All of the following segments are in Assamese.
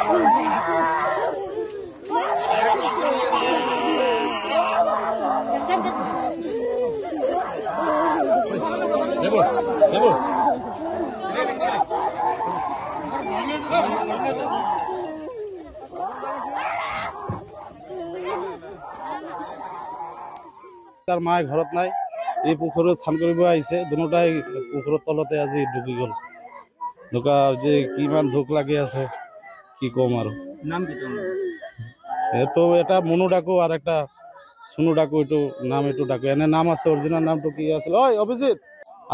তাৰ মায়ে ঘৰত নাই, এই পুখুৰত স্নান কৰিব আহিছে। দুটাই পুখুৰৰ তলতে আজি ডুবি গ'ল। ঢুকাৰ যে কিমান দুখ লাগি আছে কি কম আৰু। নাম কি তোমার? এইটো এটা মনু ডাকো আর একটা সুনু ডাকো, এইটো নাম এইটো ডাকো। এনে নাম আছে, অরিজিনাল নামটো কি আছিল? ঐ অভিজিৎ,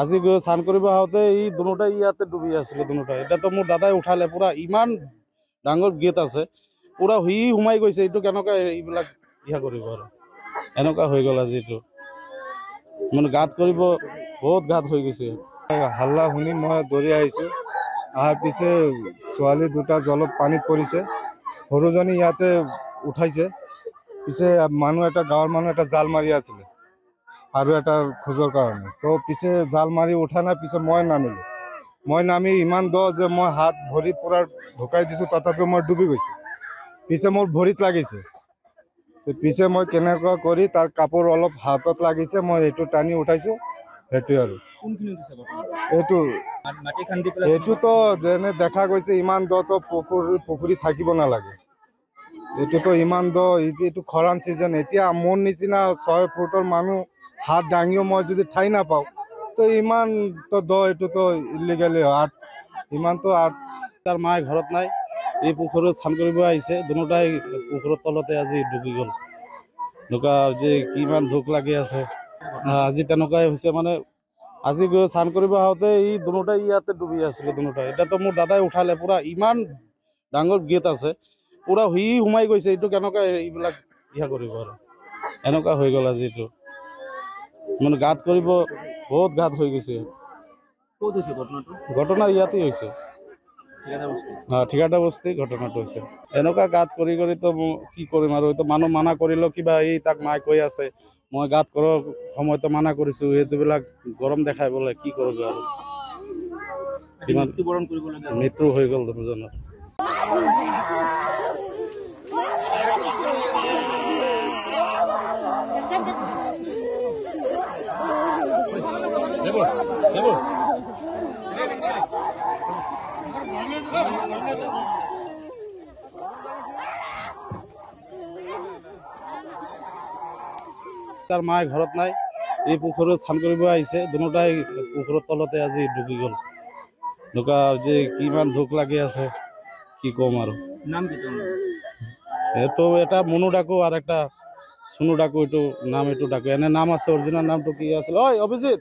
আজি গৈ স্নান কৰিব আহোঁতে এই দুটাই ইয়াতে ডুবি আছিলে দুটাই। এটা তো মোৰ দাদাই উঠালে, পুৰা ইমান ডাঙৰ গেট আছে, পুৰা সোমাই গৈছে। এইটো কেনেকুৱা এইবিলাক কৰিব আৰু এনেকুৱা হৈ গ'ল আজি। এইটো মানে গাত কৰিব বহুত গাত হৈ গৈছে। হাল্লা শুনি মই দৌৰি আহিছোঁ। অহাৰ পিছে ছোৱালী দুটা জলত পানীত পৰিছে, সৰুজনী ইয়াতে উঠাইছে। পিছে গাঁৱৰ মানুহ এটা জাল মাৰি আছিলে আৰু এটা খোজৰ কাৰণে। তো পিছে জাল মাৰি উঠা নাই, পিছে মই নামিলোঁ। মই নামি ইমান দ যে মই হাত ভৰি পূৰা ঢুকাই দিছোঁ, তথাপিও মই ডুবি গৈছোঁ। পিছে মোৰ ভৰিত লাগিছে। পিছে মই কেনেকুৱা কৰি তাৰ কাপোৰ অলপ হাতত লাগিছে, মই এইটো টানি উঠাইছোঁ। সেইটোৱে আৰু এইটোতো যেনে দেখা গৈছে, ইমান দতো পুখুৰী থাকিব নালাগে। এইটোতো ইমান দ, এইটো খৰাং চিজন। এতিয়া মোৰ নিচিনা 6 ফুটৰ মানুহ হাত দাঙিও মই যদি ঠাই নাপাওঁ, তো ইমান তো দ, এইটোতো ইলিগেলি হয়। ইমানতো তাৰ মায়ে ঘৰত নাই, এই পুখুৰত স্নান কৰিব আহিছে। দুটাই পুখুৰৰ তলতে আজি ডুবি গ'ল। ঢুকাৰ যে কিমান দুখ লাগি আছে। আজি তেনেকুৱাই হৈছে। মানে আজি গৈ স্নান কৰিব আহোঁতে এই দুটাই ইয়াতে ডুবি আছিলে দুটাই। এটা তো মোৰ দাদাই উঠালে, পুৰা ইমান ডাঙৰ গেট আছে, পুৰা সোমাই গৈছে। এইটো কেনেকুৱা এইবিলাক কৰিব আৰু এনেকুৱা হৈ গ'ল আজি। এইটো মানে গাত কৰিব বহুত গাত হৈ গৈছে। ঘটনা ইয়াতেই হৈছে, ঠিকাদাৰ বস্তি ঘটনাটো হৈছে। এনেকুৱা গাত কৰি তো কি কৰিম আৰু। এইটো মানুহ মানা কৰিলেও কিবা, এই তাক মায়ে কৈ আছে মই গাত কৰাৰ সময়তো মানা কৰিছোঁ, এইটোবিলাক গৰম দেখাই বোলে কি কৰিব আৰু। মৃত্যু হৈ গ'ল দুজনৰ। তাৰ মায়ে ঘৰত নাই, এই পুখুৰত স্নান কৰিব আহিছে। দুটাই পুখুৰৰ তলতে আজি ডুবি গ'ল। ঢুকাৰ যে কিমান দুখ লাগি আছে কি কম আৰু। নাম কি তোমার? এইটো এটা মনু ডাকো আর একটা সুনু ডাকো, এইটো নাম এইটো ডাকো। এনে নাম আছে, অরিজিনাল নামটো কি আছিল? ঐ অভিজিৎ,